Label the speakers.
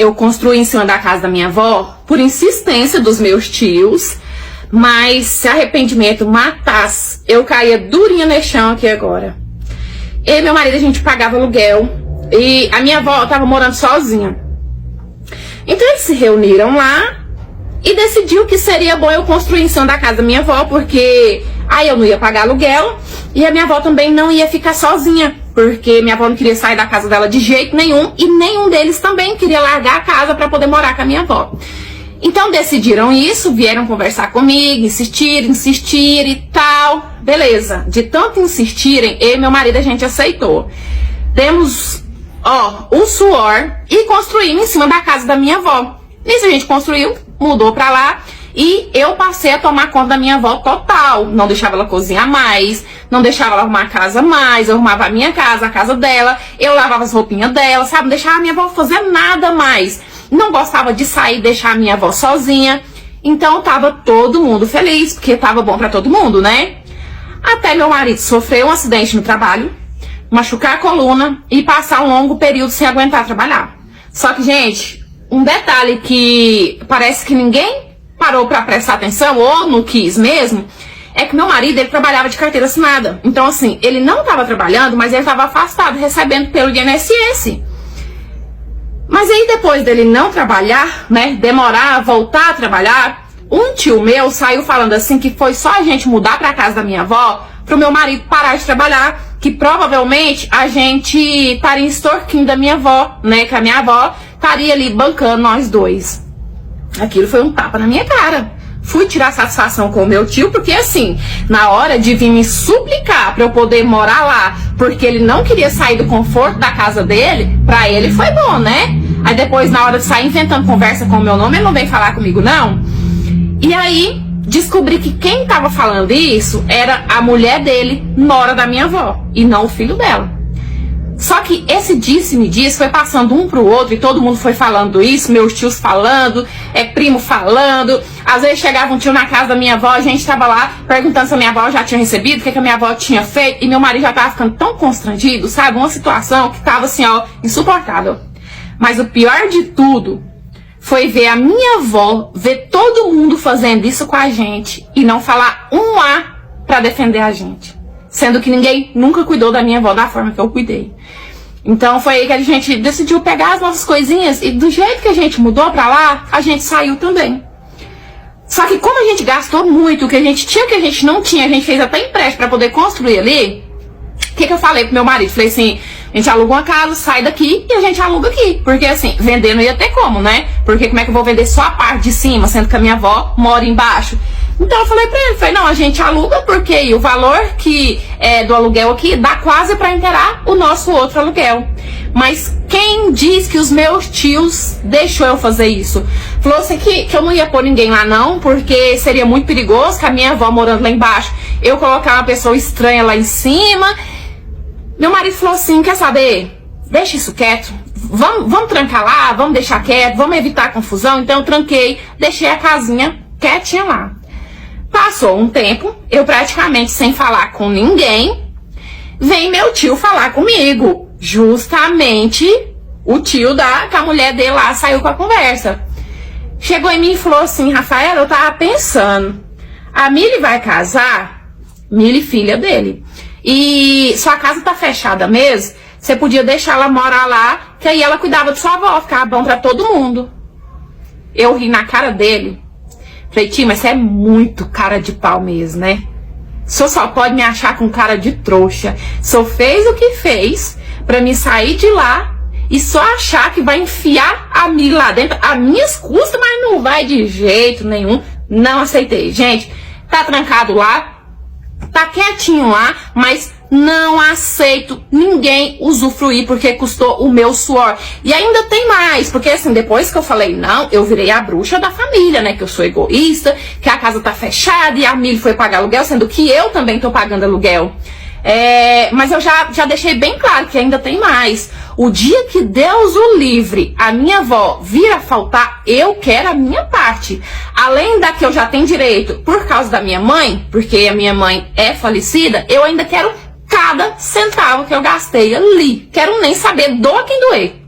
Speaker 1: eu construí em cima da casa da minha avó por insistência dos meus tios, mas se arrependimento matasse, eu caía durinha no chão aqui agora. Eu e meu marido, a gente pagava aluguel e a minha avó estava morando sozinha. Então eles se reuniram lá e decidiu que seria bom eu construir em cima da casa da minha avó, porque aí eu não ia pagar aluguel e a minha avó também não ia ficar sozinha, porque minha avó não queria sair da casa dela de jeito nenhum e nenhum deles também queria largar a casa para poder morar com a minha avó. Então decidiram isso, vieram conversar comigo, insistir e tal. Beleza, de tanto insistirem, eu e meu marido a gente aceitou. Demos, o suor e construímos em cima da casa da minha avó. Nisso a gente construiu, mudou pra lá e eu passei a tomar conta da minha avó total. Não deixava ela cozinhar mais, não deixava ela arrumar a casa mais, eu arrumava a minha casa, a casa dela, eu lavava as roupinhas dela, sabe? Não deixava a minha avó fazer nada mais. Não gostava de sair e deixar a minha avó sozinha. Então tava todo mundo feliz, porque tava bom pra todo mundo, né? Até meu marido sofreu um acidente no trabalho, machucar a coluna e passar um longo período sem aguentar trabalhar. Só que, gente, um detalhe que parece que ninguém parou pra prestar atenção, ou não quis mesmo, é que meu marido, ele trabalhava de carteira assinada. Então, assim, ele não tava trabalhando, mas ele tava afastado, recebendo pelo INSS. Mas aí, depois dele não trabalhar, né, demorar a voltar a trabalhar, um tio meu saiu falando assim que foi só a gente mudar pra casa da minha avó pro meu marido parar de trabalhar, que provavelmente a gente estaria extorquindo da minha avó, né, que a minha avó estaria ali bancando nós dois. Aquilo foi um tapa na minha cara. Fui tirar satisfação com o meu tio, porque assim, na hora de vir me suplicar pra eu poder morar lá, porque ele não queria sair do conforto da casa dele, pra ele foi bom, né? Aí depois, na hora de sair inventando conversa com o meu nome, ele não vem falar comigo, não. E aí, descobri que quem tava falando isso era a mulher dele, nora da minha avó, e não o filho dela. Só que esse disse-me disse foi passando um pro outro e todo mundo foi falando isso, meus tios falando, primo falando. Às vezes chegava um tio na casa da minha avó, a gente tava lá perguntando se a minha avó já tinha recebido, o que a minha avó tinha feito, e meu marido já tava ficando tão constrangido, sabe? Uma situação que tava assim, insuportável. Mas o pior de tudo foi ver a minha avó, ver todo mundo fazendo isso com a gente e não falar um A pra defender a gente. Sendo que ninguém nunca cuidou da minha avó da forma que eu cuidei. Então foi aí que a gente decidiu pegar as nossas coisinhas e do jeito que a gente mudou pra lá, a gente saiu também. Só que como a gente gastou muito, o que a gente tinha, o que a gente não tinha, a gente fez até empréstimo pra poder construir ali, o que eu falei pro meu marido? Falei assim, a gente aluga uma casa, sai daqui e a gente aluga aqui. Porque assim, vender não ia ter como, né? Porque como é que eu vou vender só a parte de cima, sendo que a minha avó mora embaixo? Então eu falei pra ele, falei, não, a gente aluga porque o valor que é do aluguel aqui dá quase pra inteirar o nosso outro aluguel. Mas quem diz que os meus tios deixou eu fazer isso? Falou assim que eu não ia pôr ninguém lá não, porque seria muito perigoso, que a minha avó morando lá embaixo, eu colocar uma pessoa estranha lá em cima. Meu marido falou assim, quer saber? Deixa isso quieto, vamos trancar lá, vamos deixar quieto, vamos evitar confusão. Então eu tranquei, deixei a casinha quietinha lá. Passou um tempo, eu praticamente sem falar com ninguém, vem meu tio falar comigo. Justamente o tio que a mulher dele lá saiu com a conversa. Chegou em mim e falou assim, Rafaela, eu tava pensando, a Mili vai casar, Mili filha dele, e sua casa tá fechada mesmo, você podia deixar ela morar lá, que aí ela cuidava de sua avó, ficava bom pra todo mundo. Eu ri na cara dele. Falei, tio, mas você é muito cara de pau mesmo, né? O senhor só pode me achar com cara de trouxa. O senhor fez o que fez pra me sair de lá e só achar que vai enfiar a Mili lá dentro a minhas custas, mas não vai de jeito nenhum. Não aceitei. Gente, tá trancado lá, tá quietinho lá, mas não aceito ninguém usufruir porque custou o meu suor. E ainda tem mais, porque assim, depois que eu falei não, eu virei a bruxa da família, né? Que eu sou egoísta, que a casa tá fechada e a Mili foi pagar aluguel, sendo que eu também tô pagando aluguel. Mas eu já deixei bem claro que ainda tem mais. O dia que Deus o livre, a minha avó vir a faltar, eu quero a minha parte. Além da que eu já tenho direito por causa da minha mãe, porque a minha mãe é falecida, eu ainda quero cada centavo que eu gastei ali. Quero nem saber, doa quem doer.